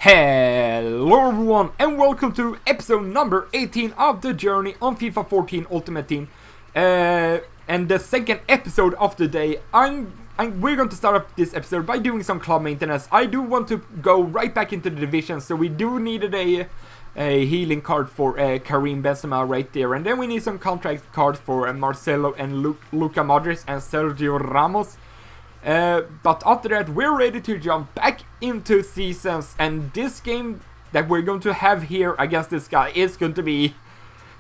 Hello everyone and welcome to episode number 18 of the journey on FIFA 14 Ultimate Team. And the second episode of the day. We're going to start up this episode by doing some club maintenance. I do want to go right back into the division, so we do needed a healing card for Karim Benzema right there. And then we need some contract cards for Marcelo and Luka Modric and Sergio Ramos. But after that, we're ready to jump back into seasons, and this game that we're going to have here against this guy is going to be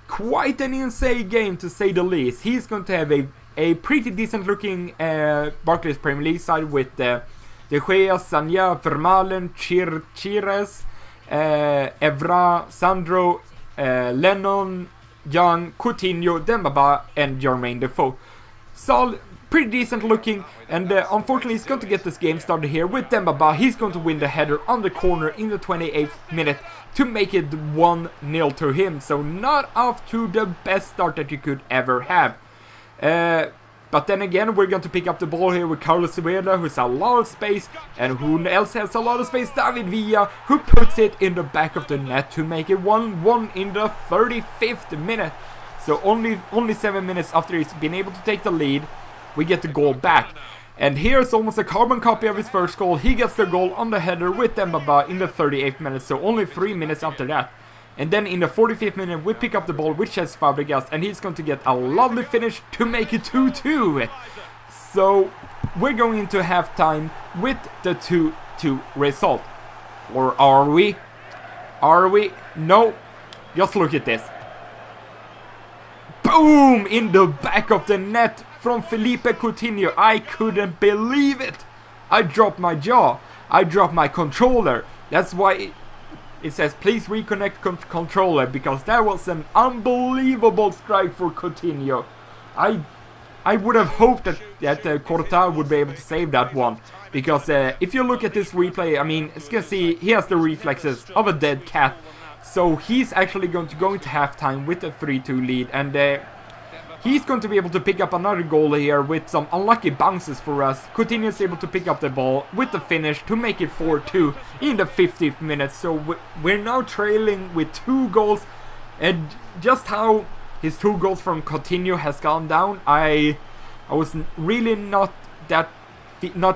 quite an insane game, to say the least. He's going to have a pretty decent looking Barclays Premier League side with De Gea, Sanya, Vermaelen, Chires, Evra, Sandro, Lennon, Young, Coutinho, Dembaba, and Jermaine Defoe. So pretty decent looking, and unfortunately he's going to get this game started here with Dembaba. He's going to win the header on the corner in the 28th minute to make it 1-0 to him. So not off to the best start that you could ever have. But then again, we're going to pick up the ball here with Carlos Vela, who has a lot of space, and who else has a lot of space? David Villa, who puts it in the back of the net to make it 1-1 in the 35th minute. So only 7 minutes after he's been able to take the lead, we get the goal back. And here's almost a carbon copy of his first goal. He gets the goal on the header with Dembaba in the 38th minute, so only 3 minutes after that. And then in the 45th minute, we pick up the ball with Cesc Fabregas, and he's going to get a lovely finish to make it 2-2. So we're going into halftime with the 2-2 result. Or are we? Are we? No. Just look at this. Boom! In the back of the net from Felipe Coutinho. I couldn't believe it. I dropped my jaw. I dropped my controller. That's why it says please reconnect controller, because that was an unbelievable strike for Coutinho. I would have hoped that Courtois would be able to save that one, because if you look at this replay, I mean, as you can see, he has the reflexes of a dead cat. So he's actually going to go into halftime with a 3-2 lead, and he's going to be able to pick up another goal here with some unlucky bounces for us. Coutinho is able to pick up the ball with the finish to make it 4-2 in the 50th minute. So we're now trailing with 2 goals, and just how his 2 goals from Coutinho has gone down, I was really not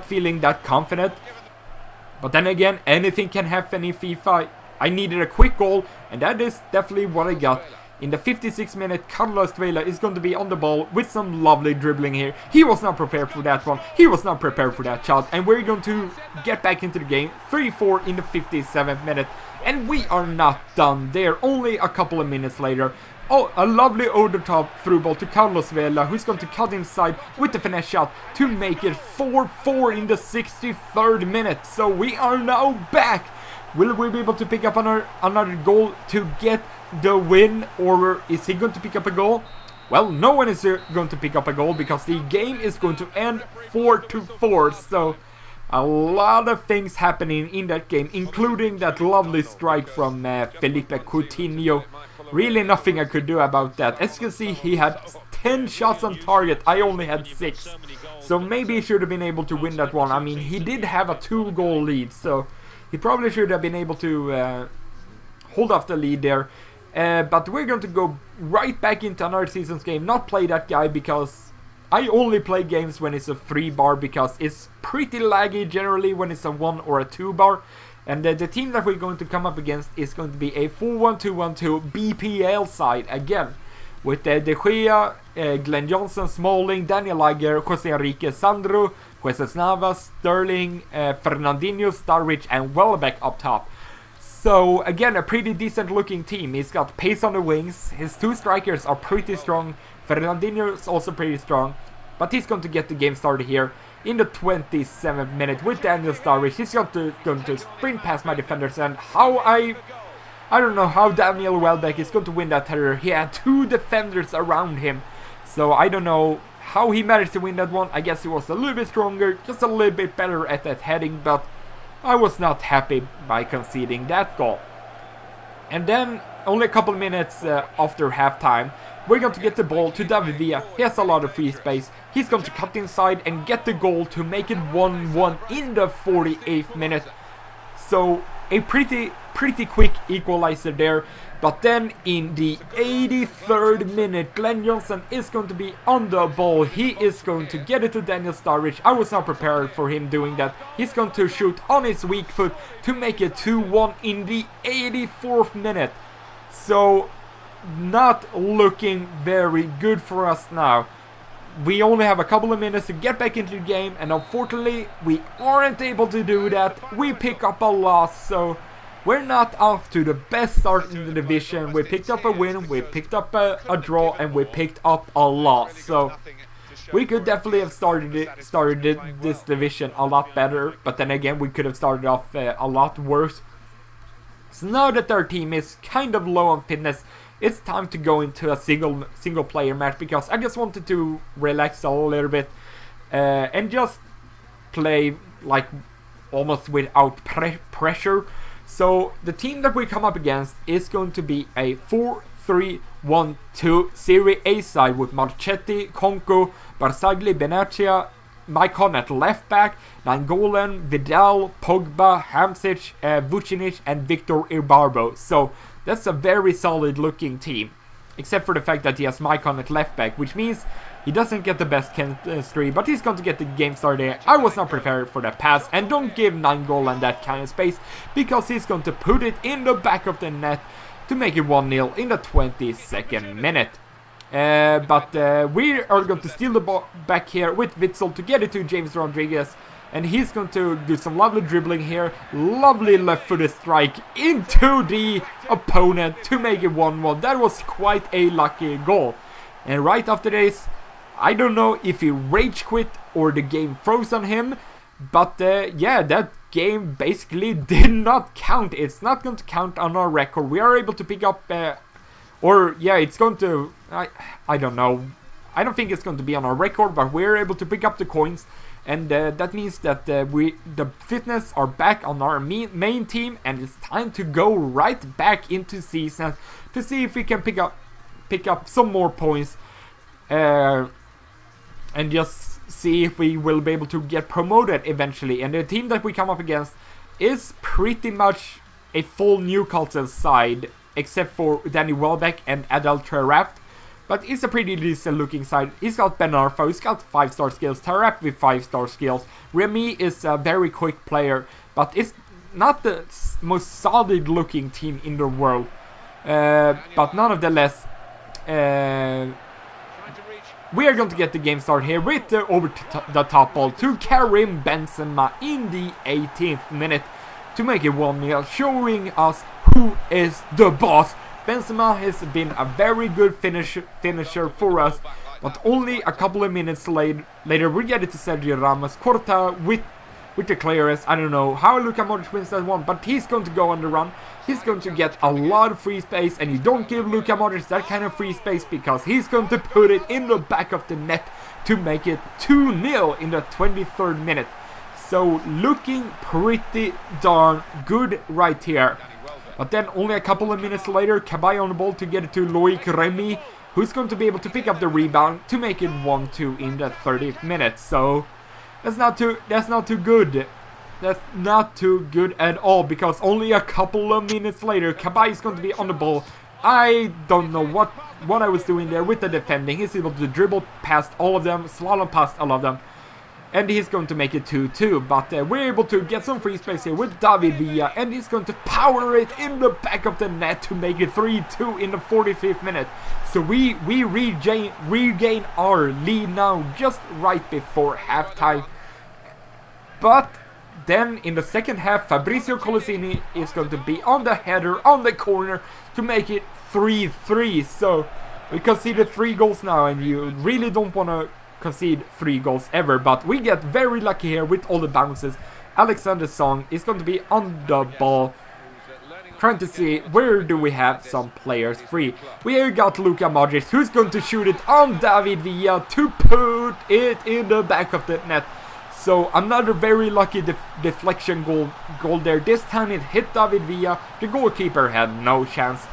feeling that confident. But then again, anything can happen in FIFA. I needed a quick goal, and that is definitely what I got. In the 56th minute, Carlos Vela is going to be on the ball with some lovely dribbling here. He was not prepared for that one. He was not prepared for that shot. And we're going to get back into the game. 3-4 in the 57th minute. And we are not done there. Only a couple of minutes later. Oh, a lovely over-the-top through ball to Carlos Vela, who's going to cut inside with the finesse shot to make it 4-4 in the 63rd minute. So we are now back. Will we be able to pick up another goal to get the win, or is he going to pick up a goal? Well, no one is going to pick up a goal, because the game is going to end 4-4. So a lot of things happening in that game, including that lovely strike from Felipe Coutinho. Really nothing I could do about that. As you can see, he had 10 shots on target. I only had 6. So maybe he should have been able to win that one. I mean, he did have a 2-goal lead, so he probably should have been able to hold off the lead there. But we're going to go right back into another season's game. Not play that guy, because I only play games when it's a 3-bar, because it's pretty laggy generally when it's a 1 or a 2-bar. And the team that we're going to come up against is going to be a 4-1-2-1-2 BPL side again. With De Gea, Glenn Johnson, Smalling, Daniel Agger, Jose Enrique, Sandro, Jesus Navas, Sterling, Fernandinho, Starwich, and Welbeck up top. So again, a pretty decent looking team. He's got pace on the wings. His 2 strikers are pretty strong. Fernandinho is also pretty strong. But he's going to get the game started here in the 27th minute with Daniel Starwich. He's going to sprint past my defenders, and how I don't know how Daniel Welbeck is going to win that header. He had 2 defenders around him. So I don't know how he managed to win that one. I guess he was a little bit stronger, just a little bit better at that heading, but I was not happy by conceding that goal. And then, only a couple minutes after halftime, we're going to get the ball to David Villa. He has a lot of free space. He's going to cut inside and get the goal to make it 1-1 in the 48th minute. So a pretty quick equalizer there. But then in the 83rd minute, Glenn Johnson is going to be on the ball. He is going to get it to Daniel Sturridge. I was not prepared for him doing that. He's going to shoot on his weak foot to make it 2-1 in the 84th minute. So, not looking very good for us now. We only have a couple of minutes to get back into the game, and unfortunately, we aren't able to do that. We pick up a loss, so we're not off to the best start in the division. We picked up a win, we picked up a draw, and we picked up a loss. So we could definitely have started this division a lot better, but then again, we could have started off a lot worse. So now that our team is kind of low on fitness, it's time to go into a single player match, because I just wanted to relax a little bit and just play like almost without pressure. So the team that we come up against is going to be a 4-3-1-2 Serie A side with Marchetti, Conco, Barzagli, Benatia, Maicon at left back, Nangolan, Vidal, Pogba, Hamsich, Vucinic, and Victor Ibarbo. So that's a very solid looking team, except for the fact that he has Maicon at left back, which means he doesn't get the best chemistry, but he's going to get the game started. I was not prepared for that pass, and don't give Nangolan that kind of space, because he's going to put it in the back of the net to make it 1-0 in the 22nd minute. But we are going to steal the ball back here with Witsel to get it to James Rodriguez. And he's going to do some lovely dribbling here. Lovely left-footed strike into the opponent to make it 1-1. That was quite a lucky goal. And right after this, I don't know if he rage quit or the game froze on him. But yeah, that game basically did not count. It's not going to count on our record. We are able to pick up... it's going to... I don't know. I don't think it's going to be on our record, but we're able to pick up the coins. And that means that the fitness are back on our main team, and it's time to go right back into season to see if we can pick up some more points, and just see if we will be able to get promoted eventually. And the team that we come up against is pretty much a full Newcastle side, except for Danny Welbeck and Adel Traoré. But it's a pretty decent looking side. He's got Ben Arfa, he's got 5-star skills, Tarap with 5-star skills. Remy is a very quick player, but it's not the most solid looking team in the world. But nonetheless, we are going to get the game started here with the over the top ball to Karim Benzema in the 18th minute to make it 1-0, showing us who is the boss. Benzema has been a very good finisher for us, but only a couple of minutes later we get it to Sergio Ramos. Corta with the clearance. I don't know how Luka Modric wins that one, but he's going to go on the run. He's going to get a lot of free space, and you don't give Luka Modric that kind of free space, because he's going to put it in the back of the net to make it 2-0 in the 23rd minute. So looking pretty darn good right here. But then only a couple of minutes later, Cabaye on the ball to get it to Loic Remy, who's going to be able to pick up the rebound to make it 1-2 in the 30th minute. So that's not too good. That's not too good at all, because only a couple of minutes later, Cabaye is going to be on the ball. I don't know what I was doing there with the defending. He's able to dribble past all of them, slalom past all of them. And he's going to make it 2-2, but we're able to get some free space here with David Villa, and he's going to power it in the back of the net to make it 3-2 in the 45th minute. So we regain our lead now just right before halftime. But then in the second half, Fabrizio Colosini is going to be on the header on the corner to make it 3-3. So we conceded 3 goals now, and you really don't want to concede 3 goals ever, but we get very lucky here with all the bounces. Alexander Song is going to be on the ball, trying to see where do we have some players free. We have got Luka Modric, who's going to shoot it on David Villa to put it in the back of the net. So another very lucky deflection goal there. This time it hit David Villa. The goalkeeper had no chance.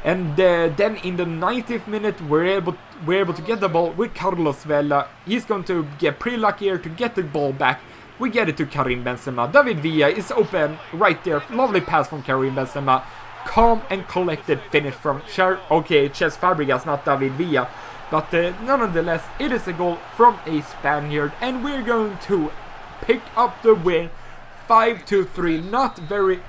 And then in the 90th minute, we're able to get the ball with Carlos Vela. He's going to get pretty lucky here to get the ball back. We get it to Karim Benzema. David Villa is open right there. Lovely pass from Karim Benzema. Calm and collected finish from Cesc Fabregas, not David Villa. But nonetheless, it is a goal from a Spaniard. And we're going to pick up the win 5-3. Not very...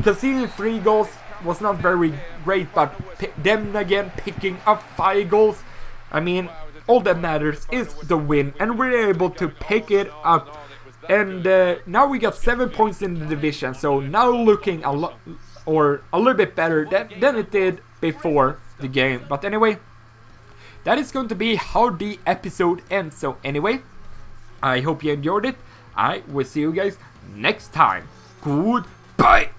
Conceding 3 goals was not very great, but them again picking up 5 goals. I mean, all that matters is the win, and we're able to pick it up. And now we got 7 points in the division, so now looking a little bit better than it did before the game. But anyway, that is going to be how the episode ends. So anyway, I hope you enjoyed it. I will see you guys next time. Goodbye.